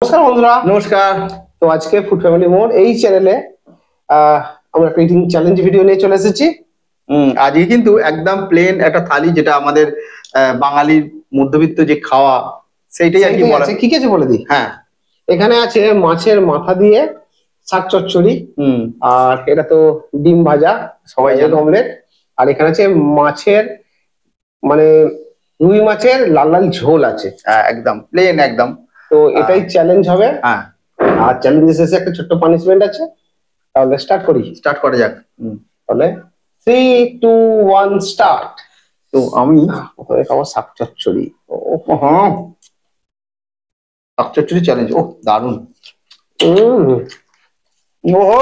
নমস্কার বন্ধুরা। নমস্কার। তো আজকে ফুড ফ্যামিলি মোর এই চ্যানেলে আহ আমরা একটা ইটিং চ্যালেঞ্জ ভিডিও নিয়ে চলে এসেছি। আজকে কিন্তু একদম প্লেন একটা থালি, যেটা আমাদের বাঙালির মধ্যবিত্ত যে খাওয়া, সেইটাই আর কি সেইটাই বলা। আছে, কি কি আছে বলে দিই। হ্যাঁ। এখানে আছে মাছের মাথা দিয়ে শাক চচ্চড়ি, হুম। আর এটা তো ডিম ভাজা, সবাই এগ জানো। অমলেট। আর এখানে আছে মাছের মানে রুই মাছের লাল লাল ঝোল আছে। একদম প্লেন একদম। তো এটাই চ্যালেঞ্জ হবে। হ্যাঁ, আর চ্যালেঞ্জের শেষে একটা ছোট্ট পানিশমেন্ট আছে। তাহলে স্টার্ট করি। স্টার্ট করা যাক। তাহলে 3, 2, 1 স্টার্ট। তো আমি প্রথমে খাবো শাক চচ্চড়ি। হ্যাঁ, শাকচচ্চড়ি চ্যালেঞ্জ, ও দারুণ। উম, ও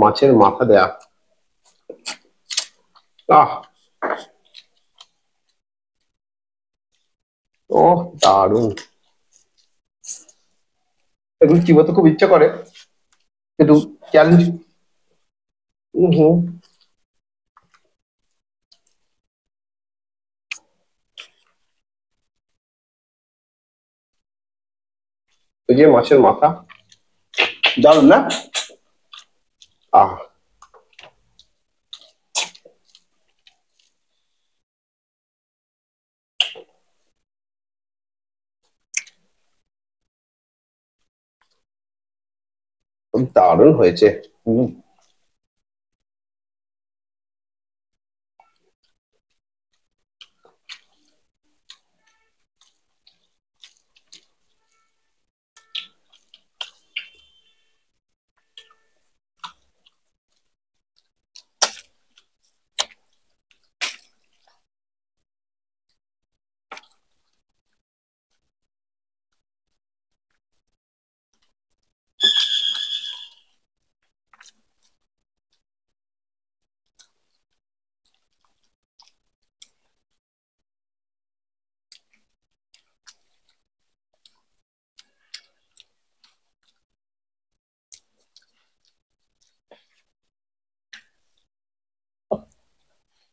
মাছের মাথা দেয়া, আহ ও দারুন। এগুলো চিবোতে খুব ইচ্ছা করে, কিন্তু চ্যালেঞ্জ। হুম, এই যে মাছের মাথা, দারুণ না? আহ খুব দারুণ হয়েছে। হুম।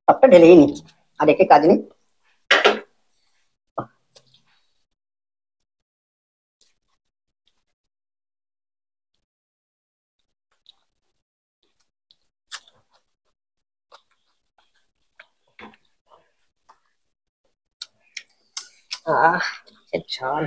সবটা ঢেলেই নি, আর একে কাজ নেই। সে ঝাল।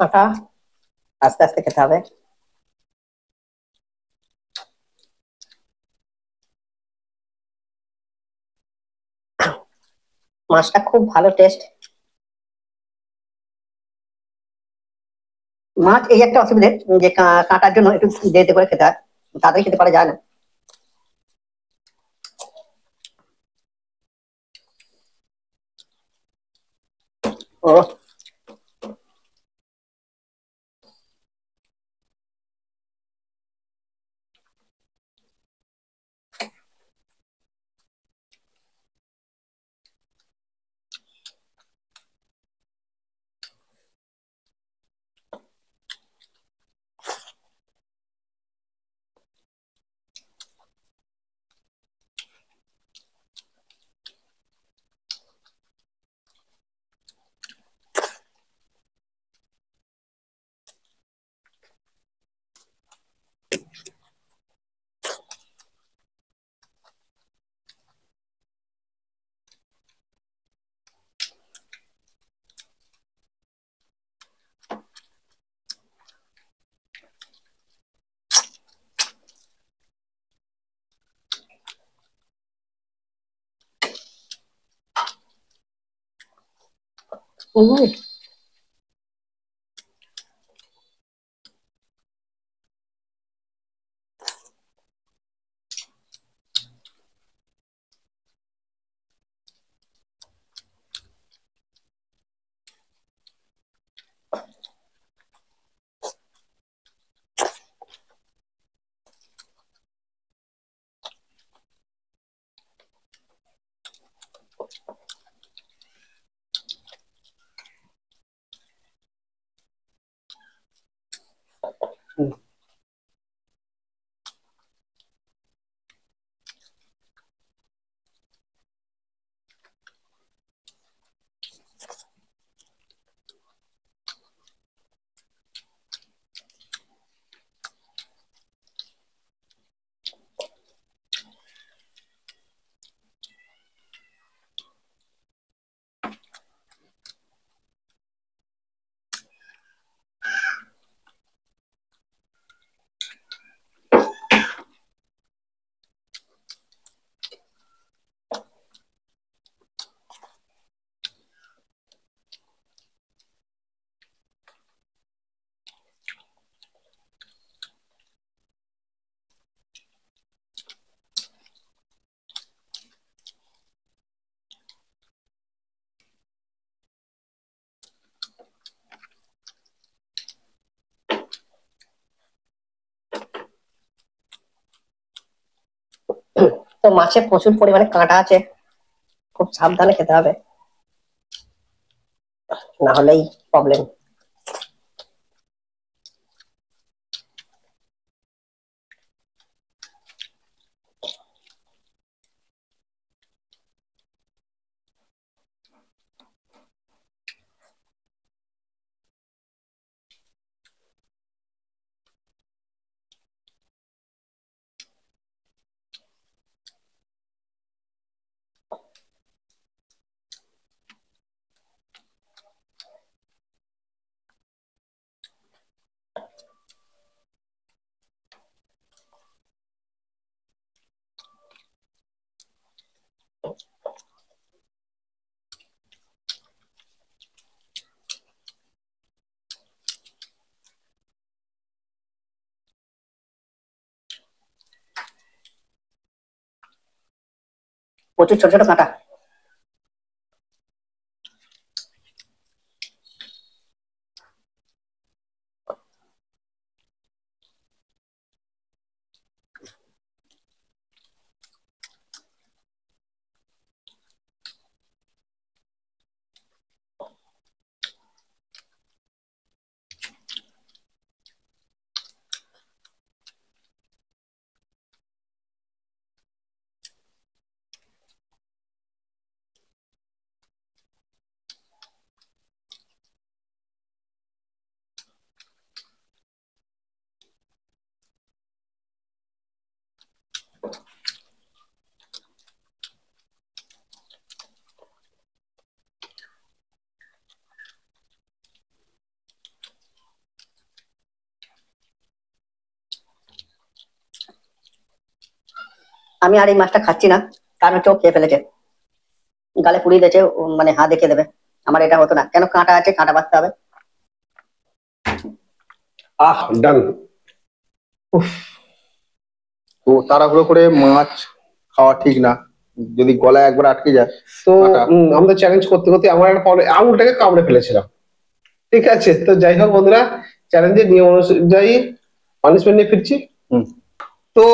কাকা, আস্তে আস্তে খেতে হবে। মাছটা খুব ভালো টেস্ট। মাছ এই একটা অসুবিধে, যে কাটার জন্য একটু দেরিতে করে খেতে হয়, তাড়াতাড়ি খেতে পারা যায় না। ও উম, তো মাছে প্রচুর পরিমাণে কাঁটা আছে, খুব সাবধানে খেতে হবে, না হলেই প্রবলেম। প্রচুর ছোট ছোট কাঁটা। আমি আর এই মাছটা খাচ্ছি না, কারণ হচ্ছে ও খেয়ে ফেলেছে, গালে পুড়িয়ে দিয়েছে, মানে হাত দেখে দেবে। আমার এটা হতো না, কেন কাঁটা আছে, কাঁটা বাঁচতে হবে। ডান। তো তাড়াহুড়ো করে মাছ খাওয়া ঠিক না, যদি গলায় একবার আটকে যায়। তো কাঁটা। আমাদের চ্যালেঞ্জ করতে করতে আমার একটা আঙুলটাকে কামড়ে ফেলেছিলাম। ঠিক আছে, তো যাই হোক বন্ধুরা, চ্যালেঞ্জের নিয়ম অনুযায়ী পানিশমেন্ট নিয়ে ফিরছি। হুম। তো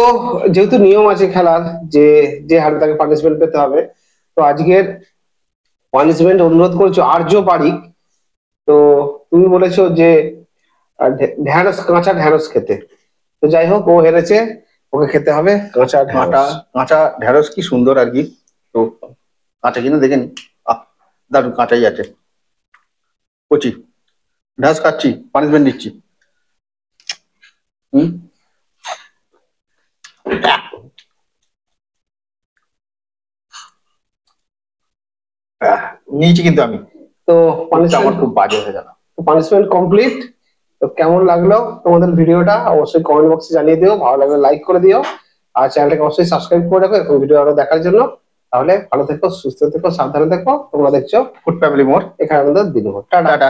যেহেতু নিয়ম আছে খেলার, যে যে হারে তাকে পানিশমেন্ট পেতে হবে, তো আজকের পানিশমেন্ট অনুরোধ করেছো আর্য পারিক। তো তুমি বলেছো যে ঢ্যাঁড়স, কাঁচা ঢ্যাঁড়স খেতে। তো যাই হোক, ও হেরেছে, ওকে খেতে হবে কাঁচা কাঁটা ঢ্যাঁড়স। কাঁচা ঢেঁড়স কি সুন্দর আর কি। তো কাঁচা কিনা দেখে নি, দারুন কাঁচাই আছে। কচি ঢেঁড়স খাচ্ছি, পানিশমেন্ট দিচ্ছি। হুম। নিয়েছি কিন্তু আমি, তো আমার খুব বাজে হয়ে গেল। Punishment complete. তো কেমন লাগলো তোমাদের ভিডিওটা অবশ্যই কমেন্ট বক্সে জানিয়ে দিও, ভালো লাগলে লাইক করে দিও, আর চ্যানেলটাকে অবশ্যই সাবস্ক্রাইব করে রাখো এরকম ভিডিও আরো দেখার জন্য। তাহলে ভালো থেকো, সুস্থ থেকো, সাবধানে থেকো। তোমরা দেখছো ফুড ফ্যামিলি মোর। এখানে আমাদের দিন। টাটা। টাটা।